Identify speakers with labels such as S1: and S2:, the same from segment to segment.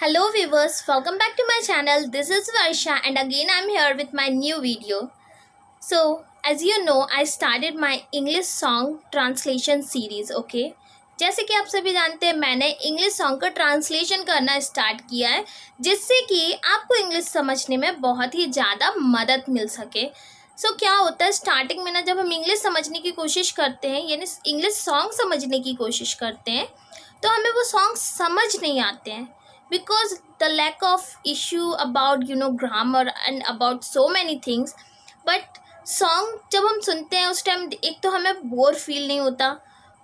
S1: Hello viewers, welcome back to my channel. This is Varsha and again I'm here with my new video. So as you know, I started my English song translation series, okay? जैसे कि आप सभी जानते हैं मैंने English song का translation करना start किया है जिससे कि आपको इंग्लिश समझने में बहुत ही ज़्यादा मदद मिल सके। क्या होता है स्टार्टिंग में ना जब हम इंग्लिश समझने की कोशिश करते हैं यानी इंग्लिश सॉन्ग समझने की कोशिश करते हैं तो हमें वो सॉन्ग समझ नहीं आते हैं because the lack of issue about grammar and about so many things. but song जब हम सुनते हैं उस टाइम एक तो हमें बोर फील नहीं होता,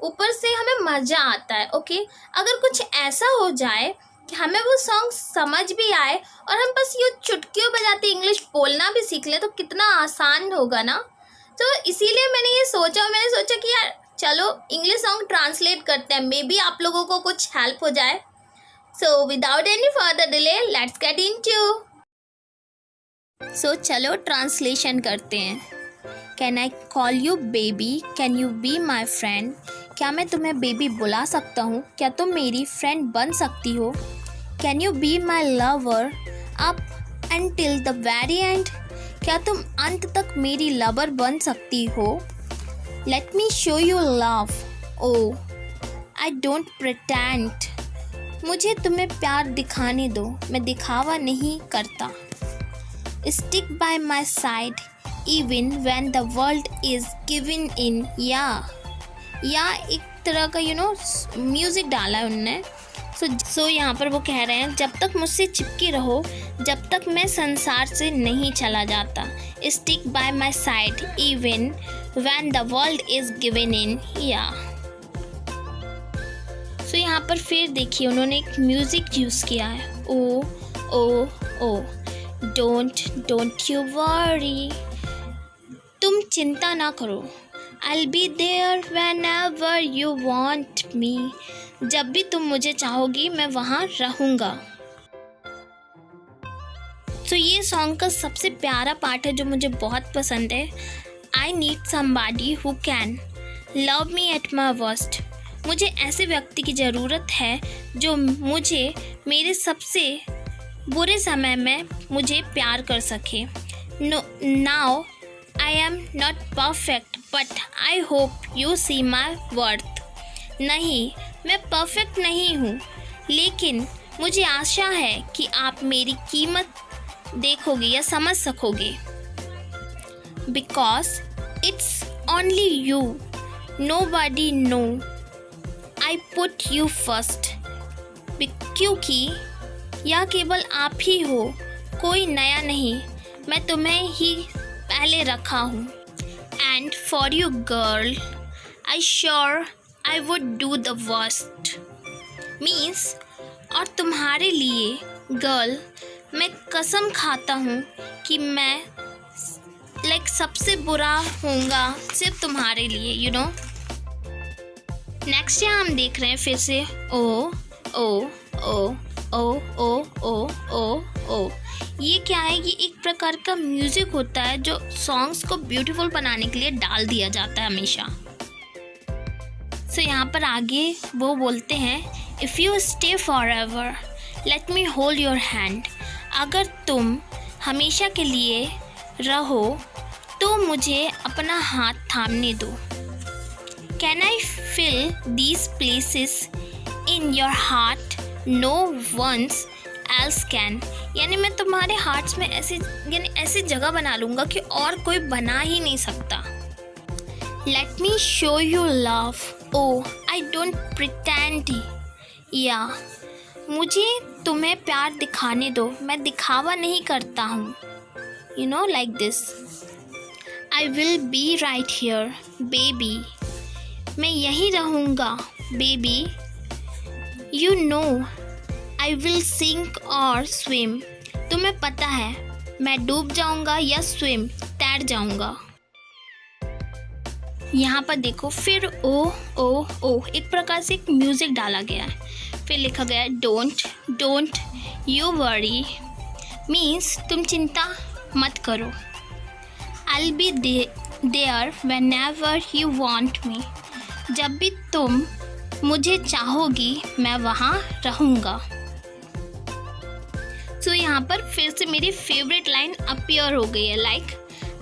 S1: ऊपर से हमें मज़ा आता है। ओके अगर कुछ ऐसा हो जाए कि हमें वो सॉन्ग समझ भी आए और हम बस ये चुटकियों बजाते इंग्लिश बोलना भी सीख लें तो कितना आसान होगा ना। तो इसीलिए मैंने सोचा कि यार चलो इंग्लिश सॉन्ग ट्रांसलेट करते हैं, मे बी आप लोगों को कुछ हेल्प हो जाए। So without any further delay, let's get into. चलो ट्रांसलेशन करते हैं। Can I call you baby? Can you be my friend? क्या मैं तुम्हें बेबी बुला सकता हूँ? क्या तुम मेरी फ्रेंड बन सकती हो? Can you be my lover? Up until the very end? क्या तुम अंत तक मेरी लवर बन सकती हो? Let me show you love. Oh, I don't pretend. मुझे तुम्हें प्यार दिखाने दो, मैं दिखावा नहीं करता। Stick by my side even when the world is giving in. या एक तरह का म्यूज़िक डाला है उनने। सो यहाँ पर वो कह रहे हैं जब तक मुझसे चिपके रहो, जब तक मैं संसार से नहीं चला जाता। Stick by my side even when the world is giving in. यहाँ पर फिर देखिए उन्होंने एक म्यूज़िक यूज़ किया है। ओ oh oh don't you worry, तुम चिंता ना करो। I'll be there whenever you want me, जब भी तुम मुझे चाहोगी मैं वहाँ रहूँगा। ये सॉन्ग का सबसे प्यारा पार्ट है जो मुझे बहुत पसंद है। I need somebody who can love me at my worst. मुझे ऐसे व्यक्ति की ज़रूरत है जो मुझे मेरे सबसे बुरे समय में मुझे प्यार कर सके। Now I am not perfect but I hope you see my worth. नहीं, मैं परफेक्ट नहीं हूँ लेकिन मुझे आशा है कि आप मेरी कीमत देखोगे या समझ सकोगे। Because it's only you, nobody know I put you first. क्योंकि या केवल आप ही हो, कोई नया नहीं, मैं तुम्हें ही पहले रखा हूँ। And for you girl, I sure I would do the worst. Means और तुम्हारे लिए गर्ल मैं कसम खाता हूँ कि मैं सबसे बुरा होऊंगा सिर्फ तुम्हारे लिए नेक्स्ट यहाँ हम देख रहे हैं फिर से ओ oh oh oh oh oh oh ओ। ये क्या है? ये एक प्रकार का म्यूज़िक होता है जो सॉन्ग्स को ब्यूटीफुल बनाने के लिए डाल दिया जाता है हमेशा। यहाँ पर आगे वो बोलते हैं if you stay for ever let me hold your hand. अगर तुम हमेशा के लिए रहो तो मुझे अपना हाथ थामने दो। Can I fill these places in your heart? No one else can. यानी मैं तुम्हारे हार्ट्स में ऐसी जगह बना लूँगा कि और कोई बना ही नहीं सकता। Let me show you love. Oh, I don't pretend. मुझे तुम्हें प्यार दिखाने दो, मैं दिखावा नहीं करता हूँ। Like this. I will be right here, baby. मैं यहीं रहूँगा baby. You know I will sink और स्विम। तुम्हें पता है मैं डूब जाऊँगा या स्विम तैर जाऊँगा। यहाँ पर देखो फिर ओ ओ ओ एक प्रकार से एक म्यूज़िक डाला गया है। फिर लिखा गया है डोंट यू वरी, मीन्स तुम चिंता मत करो। I'll be there whenever you want me. जब भी तुम मुझे चाहोगी मैं वहाँ रहूँगा। सो यहाँ पर फिर से मेरी फेवरेट लाइन अपीयर हो गई है, like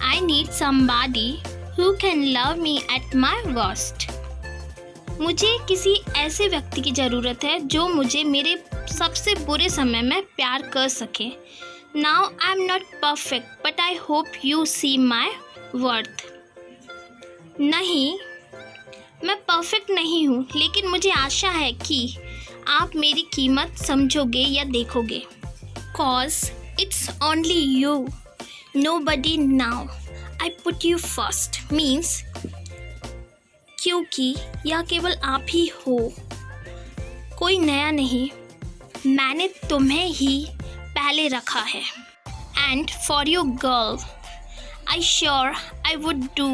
S1: I need somebody who can love me at my worst. मुझे किसी ऐसे व्यक्ति की ज़रूरत है जो मुझे मेरे सबसे बुरे समय में प्यार कर सके। Now I am not perfect but I hope you see my worth. नहीं, मैं परफेक्ट नहीं हूँ, लेकिन मुझे आशा है कि आप मेरी कीमत समझोगे या देखोगे। Cause it's only you, nobody now. I put you first means क्योंकि यह केवल आप ही हो, कोई नया नहीं, मैंने तुम्हें ही पहले रखा है। And for you girl, I sure I would do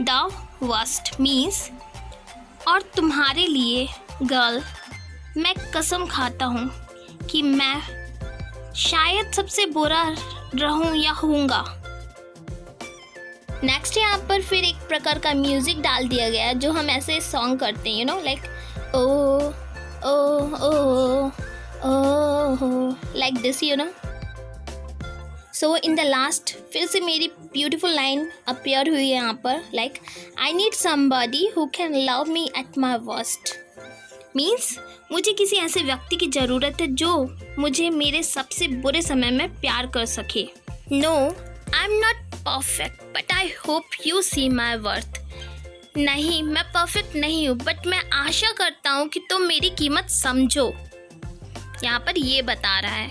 S1: the worst means और तुम्हारे लिए गर्ल मैं कसम खाता हूँ कि मैं शायद सबसे बुरा रहूँ या होऊंगा। नेक्स्ट यहाँ पर फिर एक प्रकार का म्यूज़िक डाल दिया गया जो हम ऐसे सॉन्ग करते हैं, you know, like oh oh oh oh like this, you know. So in the last फिर से मेरी ब्यूटीफुल लाइन अपीयर हुई है यहाँ पर, like I need somebody who can love me at my worst. Means मुझे किसी ऐसे व्यक्ति की ज़रूरत है जो मुझे मेरे सबसे बुरे समय में प्यार कर सके। No I am not perfect but I hope you see my worth. नहीं, मैं परफेक्ट नहीं हूँ, बट मैं आशा करता हूँ कि तुम मेरी कीमत समझो। यहाँ पर ये बता रहा है,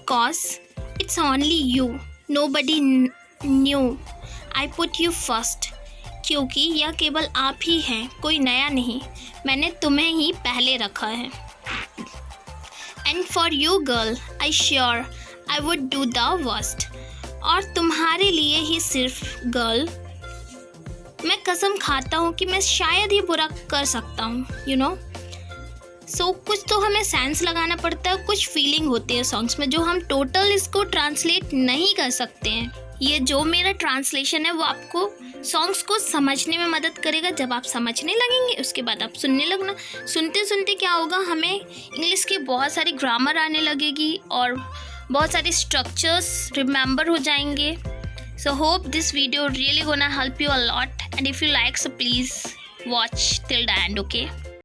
S1: cause it's only you, nobody knew, I put you first. क्योंकि यह केवल आप ही हैं, कोई नया नहीं, मैंने तुम्हें ही पहले रखा है। And for you girl I sure I would do the worst. और तुम्हारे लिए ही सिर्फ गर्ल मैं कसम खाता हूँ कि मैं शायद ही बुरा कर सकता हूँ, यू नो। सो कुछ तो हमें सेंस लगाना पड़ता है, कुछ फीलिंग होती है सॉन्ग्स में जो हम टोटल इसको ट्रांसलेट नहीं कर सकते हैं। ये जो मेरा ट्रांसलेशन है वो आपको सॉन्ग्स को समझने में मदद करेगा। जब आप समझने लगेंगे उसके बाद आप सुनने लगना। सुनते सुनते क्या होगा, हमें इंग्लिश की बहुत सारी ग्रामर आने लगेगी और बहुत सारे स्ट्रक्चर्स रिमेंबर हो जाएंगे। So hope this video really gonna help you a lot, and if you like so please watch till the end, okay?